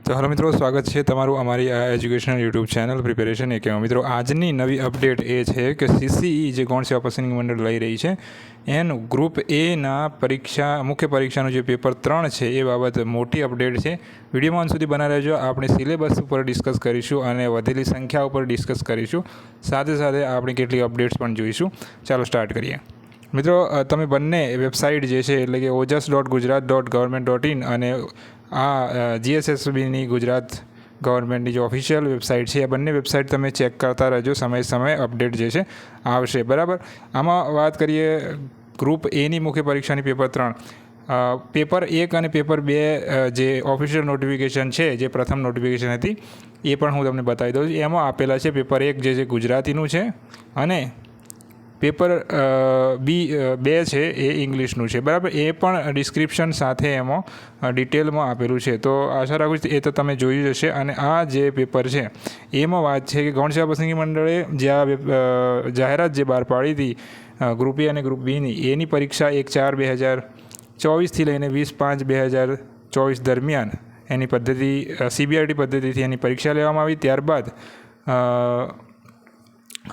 તો હેલો મિત્રો, સ્વાગત છે તમારું અમારી આ એજ્યુકેશનલ યુટ્યુબ ચેનલ પ્રિપેરેશન એકેમાં। મિત્રો, આજની નવી અપડેટ એ છે કે સીસીઈ જે ગૌણ સેવા પસંદગી મંડળ લઈ રહી છે એનું ગ્રુપ એના મુખ્ય પરીક્ષાનું જે પેપર 3 છે એ બાબત મોટી અપડેટ છે। વિડીયોમાં અંત સુધી બના રહેજો। આપણે સિલેબસ ઉપર ડિસ્કસ કરીશું અને વધેલી સંખ્યા ઉપર ડિસ્કસ કરીશું, સાથે સાથે આપણે કેટલી અપડેટ્સ પણ જોઈશું। ચાલો સ્ટાર્ટ કરીએ। મિત્રો, તમે બંને વેબસાઇટ જે છે એટલે કે ojas.gujarat.government.in અને આ જીએસએસબીની ગુજરાત ગવર્મેન્ટની જે ઓફિશિયલ વેબસાઇટ છે એ બંને વેબસાઇટ તમે ચેક કરતા રહેજો, સમયે અપડેટ જે છે આવશે, બરાબર। આમાં વાત કરીએ ગ્રુપ એની મુખ્ય પરીક્ષાની પેપર 3, પેપર 1 અને પેપર 2 જે ઓફિશિયલ નોટિફિકેશન છે, જે પ્રથમ નોટિફિકેશન હતી એ પણ હું તમને બતાવી દઉં છું। એમાં આપેલા છે પેપર 1 જે છે ગુજરાતીનું છે અને પેપર 2 છે એ ઇંગ્લિશનું છે, બરાબર। એ પણ ડિસ્ક્રિપ્શન સાથે એમાં ડિટેલમાં આપેલું છે, તો આશા રાખું છું એ તો તમે જોયું જ હશે। અને આ જે પેપર છે એમાં વાત છે કે ગૌણ સેવા પસંદગી મંડળે જ્યાં જાહેરાત જે બહાર પાડી હતી ગ્રુપ એ અને ગ્રુપ બીની, એની પરીક્ષા 1/4/2024થી લઈને 20/5/2024 દરમિયાન એની પદ્ધતિ સીબીઆરટી પદ્ધતિથી એની પરીક્ષા લેવામાં આવી। ત્યારબાદ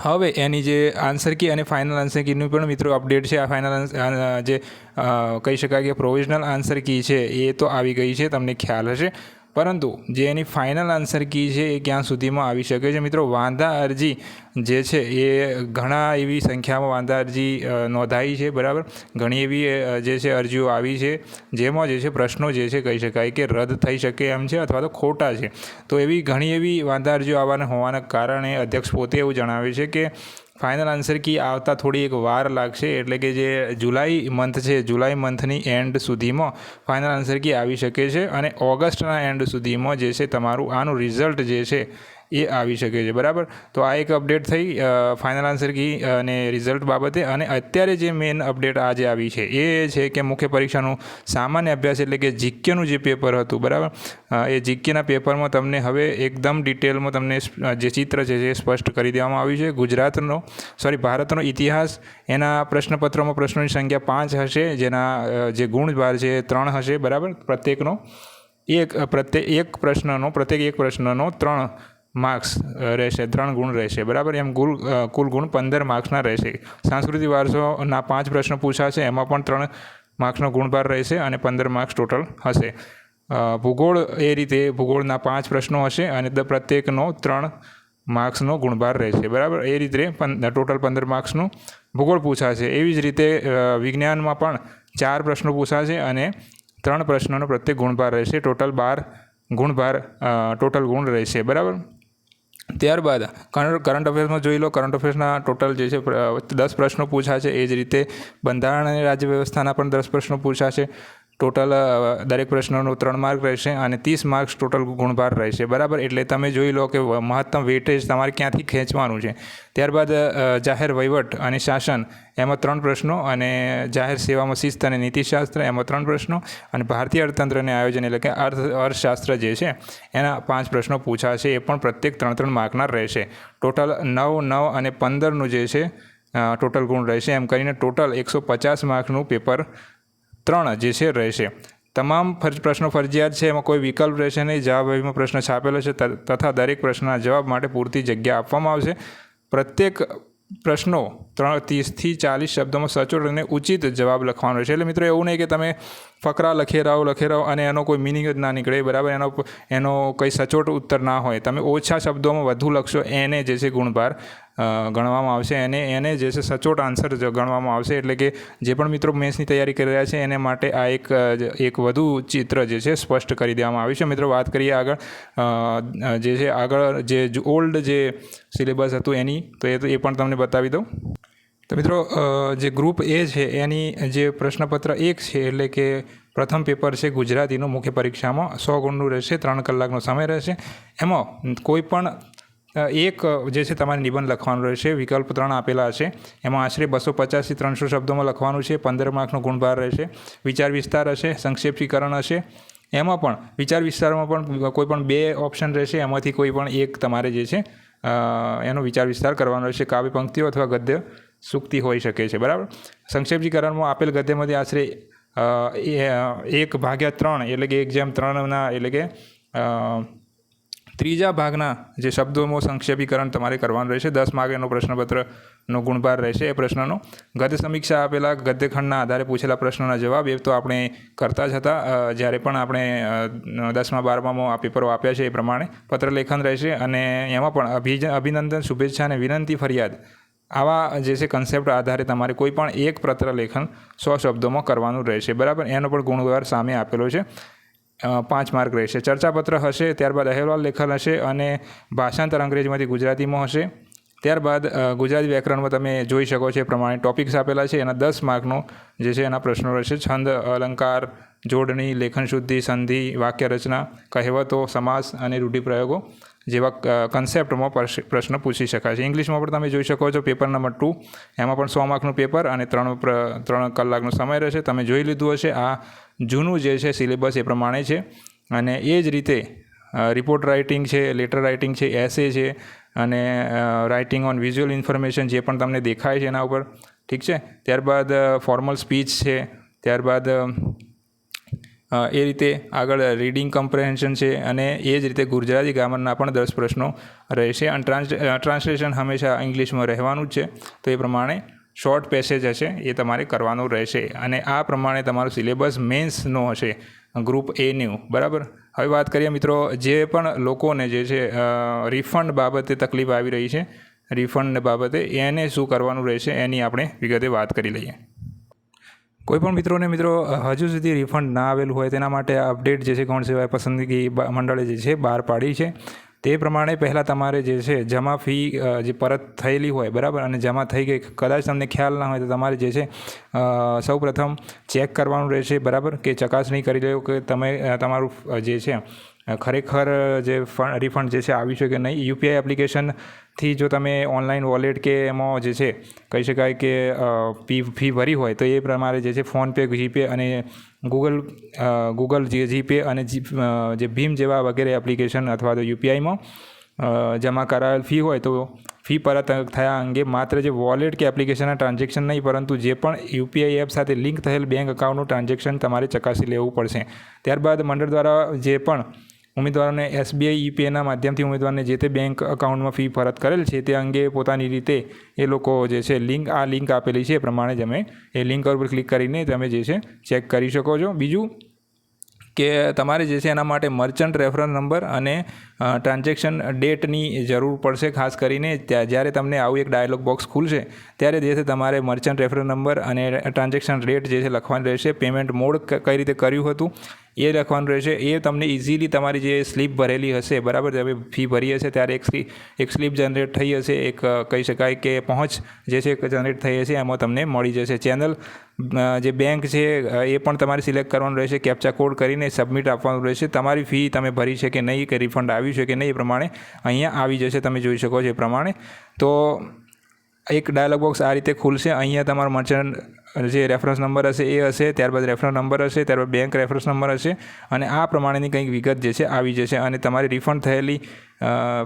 હવે એની જે આન્સર કી અને ફાઇનલ આન્સર કીનું પણ મિત્રો અપડેટ છે। આ ફાઇનલ જે કહી શકાય કે પ્રોવિઝનલ આન્સર કી છે એ તો આવી ગઈ છે, તમને ખ્યાલ હશે, પરંતુ જે એની ફાઇનલ આન્સર કી છે એ ક્યાં સુધીમાં આવી શકે છે? મિત્રો, વાંધા અરજી જે છે એ ઘણા એવી સંખ્યામાં વાંધા અરજી નોંધાઈ છે, બરાબર। ઘણી એવી જે છે અરજીઓ આવી છે જેમાં જે છે પ્રશ્નો જે છે કહી શકાય કે રદ થઈ શકે એમ છે અથવા તો ખોટા છે। તો એવી ઘણી એવી વાંધા અરજીઓ આવવાના હોવાના કારણે અધ્યક્ષ પોતે એવું જણાવે છે કે ફાઇનલ આન્સર કી આવતા થોડી એક વાર લાગશે, એટલે કે જે જુલાઈ મંથ છે, જુલાઈ મંથની એન્ડ સુધીમાં ફાઇનલ આન્સર કી આવી શકે છે અને ઓગસ્ટના એન્ડ સુધીમાં જે છે તમારું આનું રિઝલ્ટ જે છે એ આવી શકે છે, બરાબર। તો આ એક અપડેટ થઈ ફાઇનલ આન્સર કી અને રિઝલ્ટ બાબતે। અને અત્યારે જે મેઇન અપડેટ આજે આવી છે એ છે કે મુખ્ય પરીક્ષાનું સામાન્ય અભ્યાસ એટલે કે જીકેનું જે પેપર હતું, બરાબર, એ જીકેના પેપરમાં તમને હવે એકદમ ડિટેલમાં તમને જે ચિત્ર છે એ સ્પષ્ટ કરી દેવામાં આવ્યું છે। ભારતનો ઇતિહાસ, એના પ્રશ્નપત્રોમાં પ્રશ્નોની સંખ્યા 5 હશે, જેના જે ગુણભાર છે 3 હશે, બરાબર। પ્રત્યેક એક પ્રશ્નનો 3 માર્ક્સ રહેશે, 3 ગુણ રહેશે, બરાબર। એમ કુલ ગુણ 15 માર્ક્સના રહેશે। સાંસ્કૃતિક વારસોના 5 પ્રશ્નો પૂછાશે, એમાં પણ 3 માર્ક્સનો ગુણભાર રહેશે અને 15 માર્ક્સ ટોટલ હશે। ભૂગોળ એ રીતે ભૂગોળના 5 પ્રશ્નો હશે અને પ્રત્યેકનો 3 માર્ક્સનો ગુણભાર રહેશે, બરાબર। એ રીતે ટોટલ 15 માર્ક્સનું ભૂગોળ પૂછાશે। એવી જ રીતે વિજ્ઞાનમાં પણ 4 પ્રશ્નો પૂછાશે અને 3 પ્રશ્નોનો પ્રત્યેક ગુણભાર રહેશે, ટોટલ 12 ગુણભાર ટોટલ ગુણ રહેશે, બરાબર। ત્યારબાદ કરંટ અફેર્સમાં જોઈ લો। કરંટ અફેર્સના ટોટલ જે છે 10 પ્રશ્નો પૂછાશે। એ જ રીતે બંધારણ અને રાજ્ય વ્યવસ્થાના પણ 10 પ્રશ્નો પૂછાશે। ટોટલ દરેક પ્રશ્નોનું 3 માર્ક રહેશે અને 30 માર્ક્સ ટોટલ ગુણભાર રહેશે, બરાબર। એટલે તમે જોઈ લો કે મહત્તમ વેટેજ તમારે ક્યાંથી ખેંચવાનું છે। ત્યારબાદ જાહેર વહીવટ અને શાસન, એમાં 3 પ્રશ્નો, અને જાહેર સેવામાં શિસ્ત અને નીતિશાસ્ત્ર, એમાં 3 પ્રશ્નો, અને ભારતીય અર્થતંત્ર અને આયોજન એટલે કે અર્થશાસ્ત્ર જે છે એના 5 પ્રશ્નો પૂછાશે। એ પણ પ્રત્યેક 3 માર્કના રહેશે। ટોટલ 9, 9 અને 15નું જે છે ટોટલ ગુણ રહેશે। એમ કરીને ટોટલ 150 માર્કનું પેપર 3 જે છે રહેશે। તમામ પ્રશ્નો ફરજિયાત છે, એમાં કોઈ વિકલ્પ રહેશે નહીં। જવાબમાં પ્રશ્ન છાપેલો છે તથા દરેક પ્રશ્નના જવાબ માટે પૂરતી જગ્યા આપવામાં આવશે। પ્રત્યેક પ્રશ્નો 30થી 40 શબ્દોમાં સચોટ અને ઉચિત જવાબ લખવાનો રહેશે। એટલે મિત્રો, એવું નહીં કે તમે ફકરા લખી રહો અને એનો કોઈ મિનિંગ જ ના નીકળે, બરાબર, એનો કંઈ સચોટ ઉત્તર ના હોય, તમે ઓછા શબ્દોમાં વધુ લખશો એને જે છે ગુણભાર ગણવામાં આવશે, એને જે છે સચોટ આન્સર ગણવામાં આવશે। એટલે કે જે પણ મિત્રો મેથ્સની તૈયારી કરી રહ્યા છે એને માટે આ એક વધુ ચિત્ર જે છે સ્પષ્ટ કરી દેવામાં આવ્યું છે। મિત્રો, વાત કરીએ આગળ જે ઓલ્ડ જે સિલેબસ હતું એની, તો એ પણ તમને બતાવી દઉં। તો મિત્રો, જે ગ્રુપ એ છે એની જે પ્રશ્નપત્ર 1 છે એટલે કે પ્રથમ પેપર છે ગુજરાતીનું મુખ્ય પરીક્ષામાં 100 ગુણનું રહેશે, 3 કલાકનો સમય રહેશે। એમાં કોઈ પણ એક જે છે તમારે નિબંધ લખવાનું રહેશે। વિકલ્પ 3 આપેલા હશે, એમાં આશરે 250થી 300 શબ્દોમાં લખવાનું છે। 15 માર્કનો ગુણભાર રહેશે। વિચાર વિસ્તાર હશે, સંક્ષેપીકરણ હશે। એમાં પણ વિચાર વિસ્તારમાં પણ કોઈ પણ 2 ઓપ્શન રહેશે, એમાંથી કોઈ પણ એક તમારે જે છે એનો વિચાર વિસ્તાર કરવાનો રહેશે। કાવ્ય પંક્તિઓ અથવા ગદ્ય સૂક્તિ હોઈ શકે છે, બરાબર। સંક્ષેપીકરણમાં આપેલ ગદ્યમાંથી આશરે 1/3 એટલે કે 1/3 એટલે કે ત્રીજા ભાગના જે શબ્દોનું સંક્ષેપીકરણ તમારે કરવાનું રહેશે. 10 માર્કનો પ્રશ્નપત્રનો ગુણભાર રહેશે એ પ્રશ્નનો. ગદ્ય સમીક્ષા આપેલા ગદ્યખંડના આધારે પૂછેલા પ્રશ્નોના જવાબ એ તો આપણે કરતા જ હતા જ્યારે પણ આપણે 10મા 12મામાં આ પેપરો આપ્યા છે એ પ્રમાણે. પત્રલેખન રહેશે અને એમાં પણ અભિનંદન, શુભેચ્છા અને વિનંતી, ફરિયાદ આવા જે છે કન્સેપ્ટ આધારે તમારે કોઈ પણ એક પત્રલેખન 100 શબ્દોમાં કરવાનું રહેશે. બરાબર, એનો પણ ગુણભાર સામે આપેલો છે. 5 માર્ક રહેશે. ચર્ચાપત્ર હશે, ત્યારબાદ અહેવાલ લેખન હશે અને ભાષાંતર અંગ્રેજીમાંથી ગુજરાતીમાં હશે. ત્યારબાદ ગુજરાતી વ્યાકરણમાં તમે જોઈ શકો છો એ પ્રમાણે ટોપિક્સ આપેલા છે. એના 10 માર્કનો જે છે એના પ્રશ્નો રહેશે. છંદ, અલંકાર, જોડણી, લેખન શુદ્ધિ, સંધિ, વાક્ય રચના, કહેવતો, સમાસ અને રૂઢિપ્રયોગો જેવા કન્સેપ્ટમાં પ્રશ્ન પૂછી શકાય છે. ઇંગ્લિશમાં પણ તમે જોઈ શકો છો પેપર નંબર 2, એમાં પણ 100 માર્કનું પેપર અને 3 કલાકનો સમય રહેશે. તમે જોઈ લીધું હશે આ જૂનું જે છે સિલેબસ એ પ્રમાણે છે. અને એ જ રીતે રિપોર્ટ રાઇટિંગ છે, લેટર રાઇટિંગ છે, એસે છે અને રાઇટિંગ ઓન વિઝ્યુઅલ ઇન્ફોર્મેશન જે પણ તમને દેખાય છે એના ઉપર, ઠીક છે. ત્યારબાદ ફોર્મલ સ્પીચ છે, ત્યારબાદ એ રીતે આગળ રીડિંગ કમ્પ્રેહેન્શન છે અને એ જ રીતે ગુજરાતી ગ્રામરના પણ 10 પ્રશ્નો રહેશે. અને ટ્રાન્સલેશન હંમેશા ઇંગ્લિશમાં રહેવાનું જ છે. તો એ પ્રમાણે શોર્ટ પેસેજ હશે એ તમારે કરવાનું રહેશે. અને આ પ્રમાણે તમારું સિલેબસ મેન્સનો હશે, ગ્રુપ એનું. બરાબર, હવે વાત કરીએ મિત્રો જે પણ લોકોને જે છે રિફંડ બાબતે તકલીફ આવી રહી છે, રિફંડ બાબતે એને શું કરવાનું રહેશે એની આપણે વિગતે વાત કરી લઈએ. કોઈપણ મિત્રો હજુ સુધી રિફંડ ના આવેલું હોય તેના માટે અપડેટ જે છે ગૌણ સેવા પસંદગી મંડળે જે છે બહાર પાડી છે. તે પ્રમાણે પહેલાં તમારે જે છે જમા ફી જે પરત થયેલી હોય, બરાબર, અને જમા થઈ ગઈ કદાચ તમને ખ્યાલ ના હોય તો તમારે જે છે સૌ પ્રથમ ચેક કરવાનું રહેશે, બરાબર, કે ચકાસણી કરી લો કે તમારું જે છે ખરેખર જે રિફંડ જે છે આવ્યું છે કે નહીં. યુપીઆઈ એપ્લિકેશનથી જો તમે ઓનલાઈન વોલેટ કે એમાં જે છે કહી શકાય કે ફી ભરી હોય તો એ પ્રમાણે જે છે ફોનપે, જીપે અને ગૂગલ જીપે અને જે ભીમ જેવા વગેરે એપ્લિકેશન અથવા તો યુપીઆઈમાં જમા કરાયેલ ફી હોય તો ફી પરત થયા અંગે માત્ર જે વોલેટ કે એપ્લિકેશનના ટ્રાન્ઝેક્શન નહીં પરંતુ જે પણ યુપીઆઈ એપ સાથે લિંક થયેલ બેંક એકાઉન્ટનું ટ્રાન્ઝેક્શન તમારે ચકાસી લેવું પડશે. ત્યારબાદ મંડળ દ્વારા જે પણ ઉમેદવારોને એસબીઆઈ યુપીઆઈના માધ્યમથી ઉમેદવારને જે તે બેંક એકાઉન્ટમાં ફી પરત કરેલ છે તે અંગે પોતાની રીતે એ લોકો જે છે લિંક આપેલી છે એ પ્રમાણે તમે એ લિંક ઉપર ક્લિક કરીને તમે જે છે ચેક કરી શકો છો. બીજું કે તમારે જે છે એના માટે મર્ચન્ટ રેફરન્સ નંબર અને ટ્રાન્ઝેક્શન ડેટની જરૂર પડશે. ખાસ કરીને જ્યારે તમને આવું એક ડાયલોગ બોક્સ ખુલશે ત્યારે જે છે તમારે મર્ચન્ટ રેફરન્સ નંબર અને ટ્રાન્ઝેક્શન ડેટ જે છે લખવાનું રહેશે. પેમેન્ટ મોડ કઈ રીતે કર્યું હતું એ લખવાનું રહેશે. એ તમને ઇઝીલી તમારી જે સ્લીપ ભરેલી હશે, બરાબર, તમે ફી ભરી હશે ત્યારે એક સ્લીપ જનરેટ થઈ હશે, એક કહી શકાય કે પહોંચ જે છે જનરેટ થઈ હશે, એમાં તમને મળી જશે. ચેનલ જે બેંક છે એ પણ તમારે સિલેક્ટ કરવાનું રહેશે. કેપ્ચા કોડ કરીને સબમિટ આપવાનું રહેશે. તમારી ફી તમે ભરી છે કે નહીં, કે રિફંડ આવ્યું છે કે નહીં એ પ્રમાણે અહીંયા આવી જશે. તમે જોઈ શકો છો એ પ્રમાણે. તો એક ડાયલોગ બોક્સ આ રીતે ખુલશે. અહીંયા તમારો મર્ચન્ટ જે રેફરન્સ નંબર હશે એ હશે, ત્યારબાદ રેફરન્સ નંબર હશે, ત્યારબાદ બેંક રેફરન્સ નંબર હશે અને આ પ્રમાણેની કંઈક વિગત જે છે આવી જશે અને તમારી રિફંડ થયેલી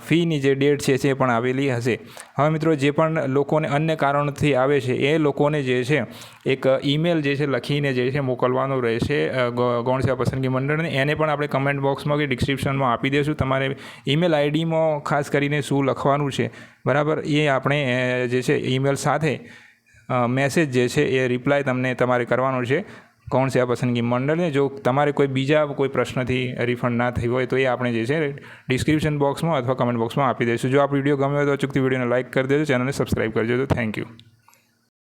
ફીની જે ડેટ છે એ પણ આવેલી હશે. હવે મિત્રો જે પણ લોકોને અન્ય કારણોથી આવે છે એ લોકોને જે છે એક ઈમેલ જે છે લખીને જે છે મોકલવાનો રહેશે ગૌણ સેવા પસંદગી મંડળને. એને પણ આપણે કમેન્ટ બોક્સમાં કે ડિસ્ક્રિપ્શનમાં આપી દઈશું. તમારે ઈમેલ આઈડીમાં ખાસ કરીને શું લખવાનું છે, બરાબર, એ આપણે જે છે ઈમેલ સાથે મેસેજ જે છે એ રિપ્લાય તમારે કરવાનો છે ગૌણ સેવા પસંદગી મંડળને. જો તમારે કોઈ પ્રશ્નથી રિફંડ ના થઈ હોય તો એ આપણે જે છે ડિસ્ક્રિપ્શન બોક્સમાં અથવા કમેન્ટ બોક્સમાં આપી દઈશું. જો આ વિડીયો ગમ્યો હોય તો અચૂકથી વિડીયોને લાઇક કરી દેજો, ચેનલને સબસ્ક્રાઈબ કરજો. તો થેન્ક યુ.